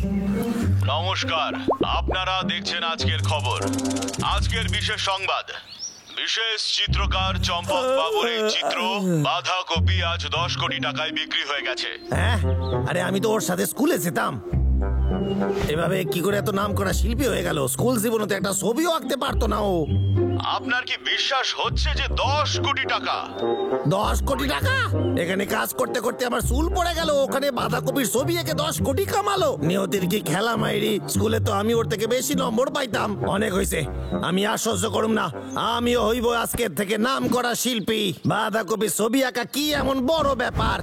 নমস্কার, আপনারা দেখছেন আজকের খবর। আজকের বিশেষ সংবাদ, বিশেষ চিত্রকার চম্পক বাবুর এই চিত্র বাঁধাকপি আজ 10 কোটি টাকায় বিক্রি হয়ে গেছে। হ্যাঁ, আরে আমি তো ওর সাথে স্কুলে যেতাম। এভাবে কি করে এত নাম করা শিল্পী হয়ে গেল? স্কুল জীবনে তো একটা ছবিও আঁকতে পারতো না ও। আপনার কি বিশ্বাস হচ্ছে যে 10 কোটি টাকা? 10 কোটি টাকা? এখানে কাজ করতে করতে আমার চুল পড়ে গেল, ওখানে বাঁধাকপির ছবি এঁকে 10 কোটি কামালো। নিয়তির কি খেলা মাইরি! স্কুলে তো আমি ওর থেকে বেশি নম্বর পাইতাম। অনেক হয়েছে, আমি আর সহ্য করুম না। আমিও হইব আজকের থেকে নাম করা শিল্পী। বাঁধাকপির ছবি আঁকা কি এমন বড় ব্যাপার?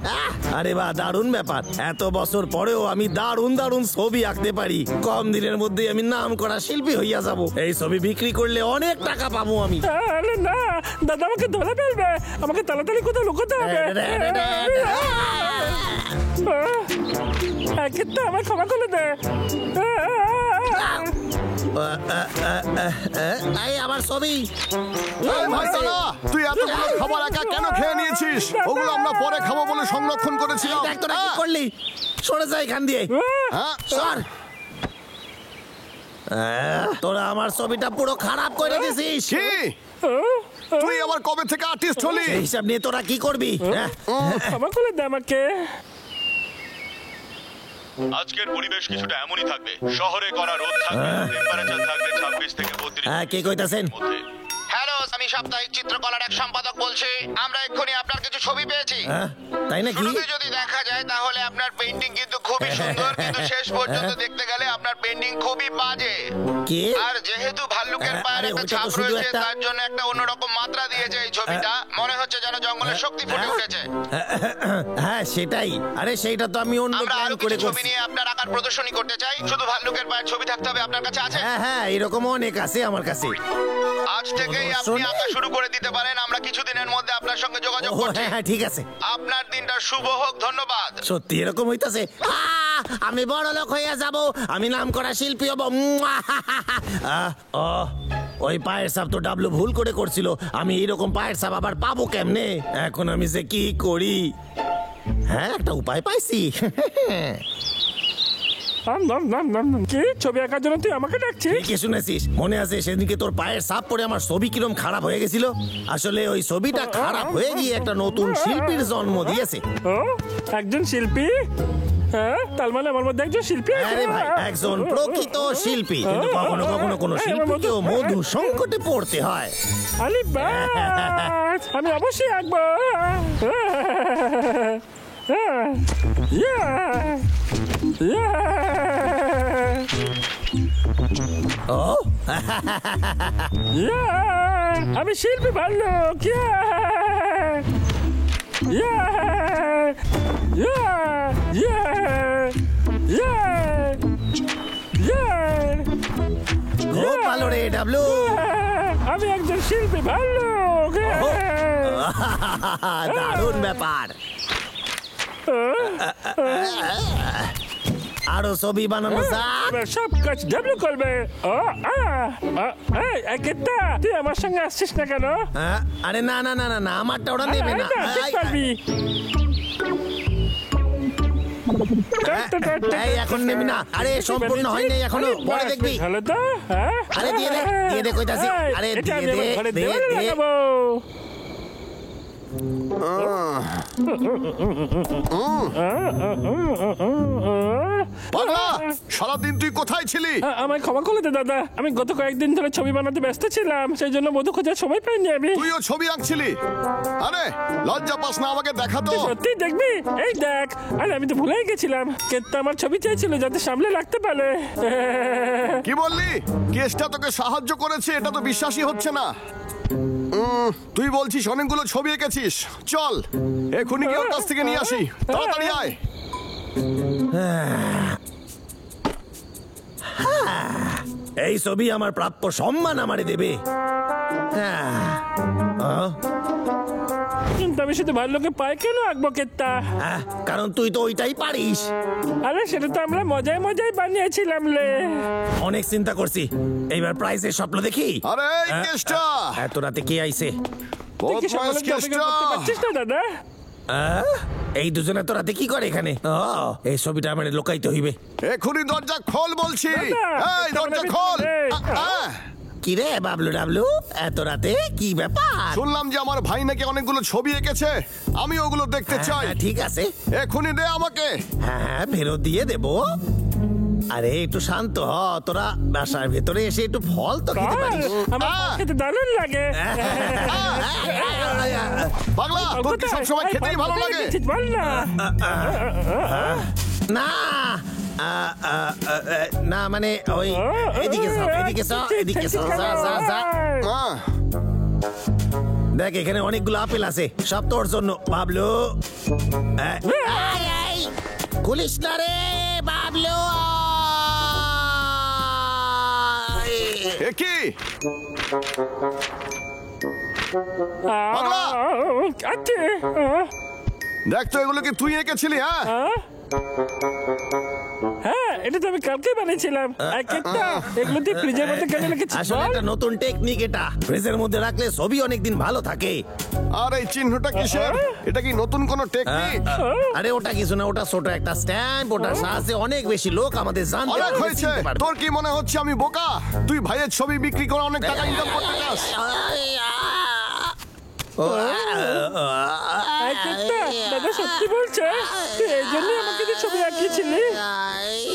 আরে বাহ, দারুণ ব্যাপার। এত বছর পরেও আমি দারুণ দারুণ ছবি আঁকতে পারি। কম দিনের মধ্যে আমি নাম করা শিল্পী হইয়া যাব। এই ছবি বিক্রি করলে অনেক টাকা পাবো আমি। আরে না দাদা, আমাকে ধরে ফেলবে। আমাকে তাড়াতাড়ি কোথাও লুকোতে হবে। কিন্তু আমার ক্ষমা করে দে। আমার ছবি। তুই এতগুলো খাবার একা কেন খেয়ে নিয়েছিস? ওগুলো আমরা পরে খাবো বলে সংরক্ষণ করেছিলাম। কি করলি? সরে যা এখান দিয়ে। সর। তোরা আমার ছবিটা পুরো খারাপ করে দিছিস। কি? তুই আবার কবে থেকে আর্টিস্ট হলি? এই হিসাব নিয়ে তোরা কি করবি? ক্ষমা করে দে আমাকে। আজকের পরিবেশ কিছুটা এমনই থাকবে। শহরে করা রোদ থাকবে, টেম্পারেচার থাকবে 26 থেকে 32। হ্যাঁ, কে কইতাছেন? হ্যালো, আমি সাপ্তাহিক চিত্রকলার এক সম্পাদক বলছি। আমরা এক্ষুনি আপনার কিছু ছবি পেয়েছি। তাই নাকি? শুরুতে যদি দেখা যায় তাহলে আপনার পেইন্টিং কিন্তু খুবই সুন্দর, কিন্তু শেষ পর্যন্ত দেখতে গেলে আপনার পেইন্টিং খুবই বাজে। কি? আর যেহেতু ভাল্লুকের পায়ের একটা ছাপ রয়েছে, তার জন্য একটা অন্যরকম মাত্রা দিয়েছে এই ছবিটা। মনে হচ্ছে যেন জঙ্গলের শক্তি ফুটে উঠেছে। হ্যাঁ, সেটাই। আরে সেইটা তো আমি অন্য আমরা প্ল্যান আরো করে কিছু ছবি করছি। নিয়ে আপনার আঁকার প্রদর্শনী করতে চাই। শুধু ভাল্লুকের পায়ের ছবি থাকতে হবে। আপনার কাছে আছে? হ্যাঁ হ্যাঁ, এরকম অনেক আছে আমার কাছে। আজ থেকেই আপনি আঁকা শুরু করে দিতে পারেন। আমরা কিছুদিনের মধ্যে আপনার সঙ্গে যোগাযোগ করছি। হ্যাঁ, ঠিক আছে। আপনার দিনটা শুভ হোক। ধন্যবাদ। সত্যি এরকম হইতাছে? আমি বড় লোক হইয়া যাব, আমি নাম করা শিল্পী হব। ওই পায়ের সাপ তো ডাবলু ভুল করে করছিল। আমি এইরকম পায়ের সাপ আবার পাবো কেমনে? এখন আমি যে কি করি? হ্যাঁ, একটা উপায় পাইছি। কি ছবি আঁকার জন্য তুই আমাকে ডাকছিস? কি শুনেছিস? মনে আছে সেদিনকে তোর পায়ের সাপ পরে আমার ছবি কিরম খারাপ হয়ে গেছিল? আসলে ওই ছবিটা খারাপ হয়ে গিয়ে একটা নতুন শিল্পীর জন্ম দিয়েছে। একজন শিল্পী? হ্যাঁ, তার মানে আমার মধ্যে একজন শিল্পী আছে। আরে ভাই, একজন প্রকৃত শিল্পী। কিন্তু কখনো কখনো কোনো শিল্পীকেও মধু সংকটে পড়তে হয়। আরে বাস, আমি অবশ্যই আঁকবো। আমি শিল্পী ভাল্লুক। খুব ভালো রে ডাবলু। আমি একজন শিল্পী ভাল্লুক। দারুণ ব্যাপার। আরো ছবি বানানো যাক। সব কাজ ডাবলু করবে। তুই আমার সঙ্গে আসছিস না কেন? আরে না না না না না, আমারটা ওরা নেবে না। এখন নেবি না। আরে সম্পূর্ণ হয় নাই এখনো, পরে দেখবি। ভালো তো? আরে দিয়ে দে, দিয়ে দে কইতাছি। আরে দিয়ে দে, দে দে। সারাদিন তুই কোথায় ছিলি? আমায় ক্ষমা করে দে দাদা, আমি গত কয়েকদিন ধরে ছবি বানাতে ব্যস্ত ছিলাম, সেই জন্য মধু খোঁজার সময় পাইনি আমি। তুইও ছবি আঁকছিলি? আরে লজ্জা পাস না আমাকে দেখা তো। সত্যি দেখবি? এই দেখ। আরে আমি তো ভুলেই গেছিলাম, কেতটা আমার ছবি চেয়েছিল যাতে সামলে রাখতে পারে। কি বললি? কেসটা তোকে সাহায্য করেছে? এটা তো বিশ্বাসই হচ্ছে না। তুই বলছিস অনেকগুলো ছবি এঁকেছিস। চল এখনই কি ওর কাছ থেকে নিয়ে আসি। তাড়াতাড়ি আয়। এই ছবি আমার প্রাপ্য সম্মান আমারে দেবে। কিন্তু আমি শুধু ভাল্লুকের পায়ে কেন আঁকবো কেতটা? কারণ তুই তো ওইটাই পারিস। আরে সেটা তো আমরা মজায় মজায় বানিয়েছিলাম লে। অনেক চিন্তা করছি, এইবার প্রাইজের স্বপ্ন দেখি। আরে এই কেসটা এত রাতে কে আইছে? তুই কি সকালে অপেক্ষা করতে পারছিস না দাদা? এই দুজনে তোরা কি করে এখানে? এই ছবিটা আমার লোকাইতে হইবে। এখনই দরজা খোল বলছি। দাদা, এই দরজা খোল। কি রে বাবলু ডাবলু, এত রাতে কি ব্যাপার? শুনলাম যে আমার ভাই নাকি অনেকগুলো ছবি এঁকেছে, আমি ওগুলো দেখতে চাই। হ্যাঁ, ঠিক আছে, এখনই দে আমাকে। হ্যাঁ ফেরত দিয়ে দেবো। আরে একটু শান্ত হ, তোরা বাসার ভেতরে এসে একটু ফল তো খেতে পারিস। আমার ফল খেতে দারুণ লাগে। পাগলা, তোর কি সবসময় খেতেই ভালো লাগে? বল না। না না মানে ওই এদিকে যাও, এদিকে যাও, এদিকে যাও, যা যা যা। দেখ এখানে অনেকগুলো আপেল আছে, সব তোর জন্য বাবলু। খুলিস না রে বাবলু। এ কি? পাগলা! আছে। দেখ তো, এগুলো কি তুই এঁকেছিলি? হ্যাঁ, হ্যাঁ, এটা তো আমি কালকে বানিয়েছিলাম। এগুলো তুই ফ্রিজের মধ্যে কেন রেখেছিস? আসলে একটা নতুন টেকনিক এটা, ফ্রিজের মধ্যে রাখলে ছবি অনেকদিন ভালো থাকে। আর এই চিহ্নটা কিসের? এটা কি নতুন কোন টেকনিক? আরে ওটা কিছু না, ওটা ছোট একটা স্ট্যাম্প, ওটার সাহায্যে অনেক বেশি লোক আমাদের জানতে অনেক পারবে, হয়েছে। চিনতে পারবে। তোর কি মনে হচ্ছে আমি বোকা? তুই ভাইয়ের ছবি বিক্রি করে অনেক টাকা ইনকাম করতে চাস? দাদা সত্যি বলছে? তুই এই জন্য আমাকে যে ছবি আঁকিয়েছিলি?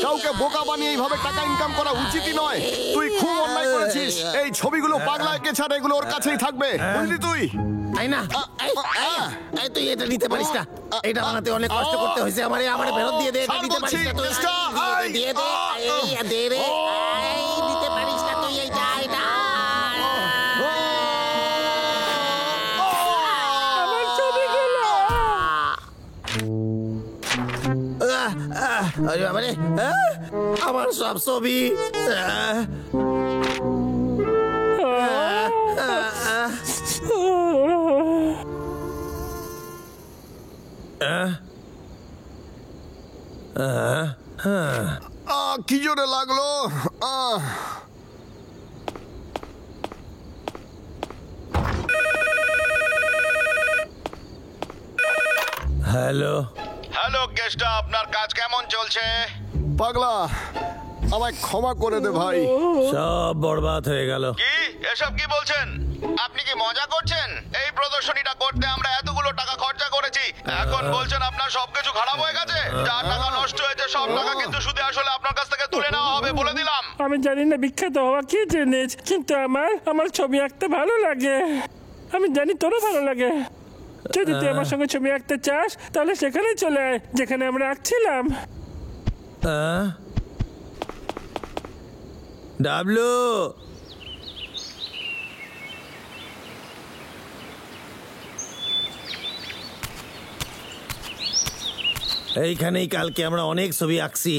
কাউকে বোকা বানিয়ে এইভাবে টাকা ইনকাম করা উচিতই নয়। তুই খুব অন্যায় করেছিস। এই ছবিগুলো পাগলা এঁকে ছাড়া এগুলো ওর কাছেই থাকবে, বুঝলি তুই? তাই না? এই তুই এটা নিতে পারিস না, এটা বানাতে অনেক কষ্ট করতে হয়েছে আমার, আমার ফেরত দিয়ে দে। এটা নিতে পারিস না তুই, দিয়ে দে, দে রে, নিতে পারিস না তুই এইটা, এটা। আমার ছবিগুলো। আরে বাবারে, আমার সব ছবি। কি জোরে লাগলো। হ্যালো হ্যালো কেষ্টা, আপনার কাজ কেমন চলছে? পাগলা, আমায় ক্ষমা করে দে ভাই। সব বরবাদ হয়ে গেল। কি এসব কি বলছেন? আপনি কি মজা করছেন? এই প্রদর্শনীটা করতে আমরা এতগুলো টাকা খরচা করেছি, এখন বলছেন আপনার সবকিছু খারাপ হয়ে গেছে? যা টাকা নষ্ট হয়েছে সব টাকা কিন্তু শুধু আসলে আপনার কাছ থেকে তুলে নেওয়া হবে, বলে দিলাম। আমি জানি না বিখ্যাত হওয়া কি জিনিস, কিন্তু আমার ছবি আঁকতে ভালো লাগে। আমি জানি তোরও ভালো লাগে। যদি তুই আমার সঙ্গে ছবি আঁকতে চাস তাহলে সেখানে চলে আয় যেখানে আমরা আঁকছিলাম। ডাবলু, এইখানেই কালকে আমরা অনেক ছবি আঁকছি।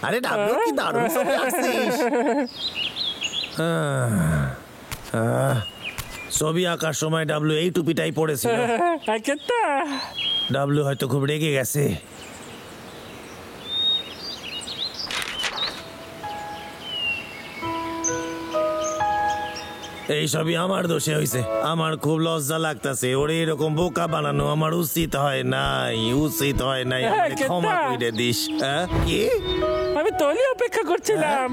আরে ডাবলু, কি দারুণ ছবি আঁকছিস। ছবি আঁকার সময় ডাবলু এই টুপিটাই পড়েছিল। ডাবলু হয়তো খুব রেগে গেছে। এই সবই আমার দোষে হয়েছে, আমার খুব লজ্জা লাগতেছে। ওরে এরকম বোকা বানানো আমার উচিত হয় নাই, উচিত হয় নাই। আমাকে ক্ষমা করে দিস। কি? আমি তোরই অপেক্ষা করছিলাম।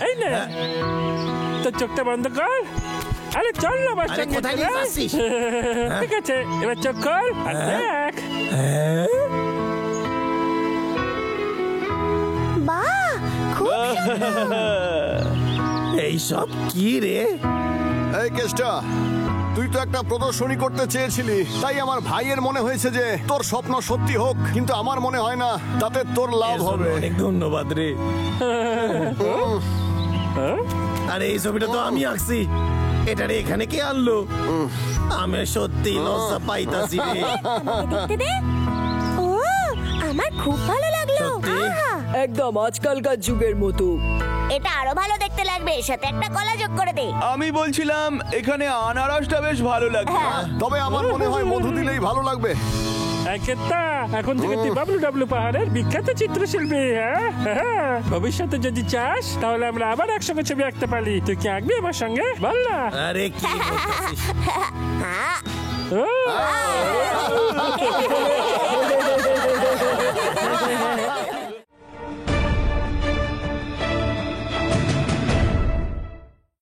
এই নে, তোর চোখটা বন্ধ কর। আরে চল না আমার সঙ্গে। কোথায় নিয়ে যাচ্ছিস? ঠিক আছে, এবার চোখ খোল আর দেখ। বাহ, খুব এই সব কি রে? এই কেষ্টা, তুই তো একটা প্রদর্শনী করতে চেয়েছিলি, তাই আমার ভাইয়ের মনে হয়েছে যে তোর স্বপ্ন সত্যি হোক, কিন্তু আমার মনে হয় না তাতে তোর লাভ হবে। অনেক ধন্যবাদ রে। আরে এই ছবিটা তো আমি আঁকছি, এটা রে এখানে কে আনলো? আমি সত্যি লজ্জা পাইতাছি রে। দেখতে দে। ও, আমার খুব ভালো লাগলো। সত্যি? আহা, একদম আজকালকার যুগের মতো। এটা আরো ভালো দেখতে লাগবে, এর সাথে একটা কলা যোগ করে দে। আমি বলছিলাম এখানে আনারসটা বেশ ভালো লাগে। তবে আমার মনে হয় মধু দিলেই ভালো লাগবে। এখন থেকে তুই বাবলু ডাবলু পাহাড়ের বিখ্যাত চিত্রশিল্পী। হ্যাঁ, ভবিষ্যতে যদি চাস তাহলে আমরা আবার একসঙ্গে ছবি আঁকতে পারি। তুই কি আঁকবি আমার সঙ্গে? বল না। আরে কি বলতেছিস? হ্যাঁ, ও,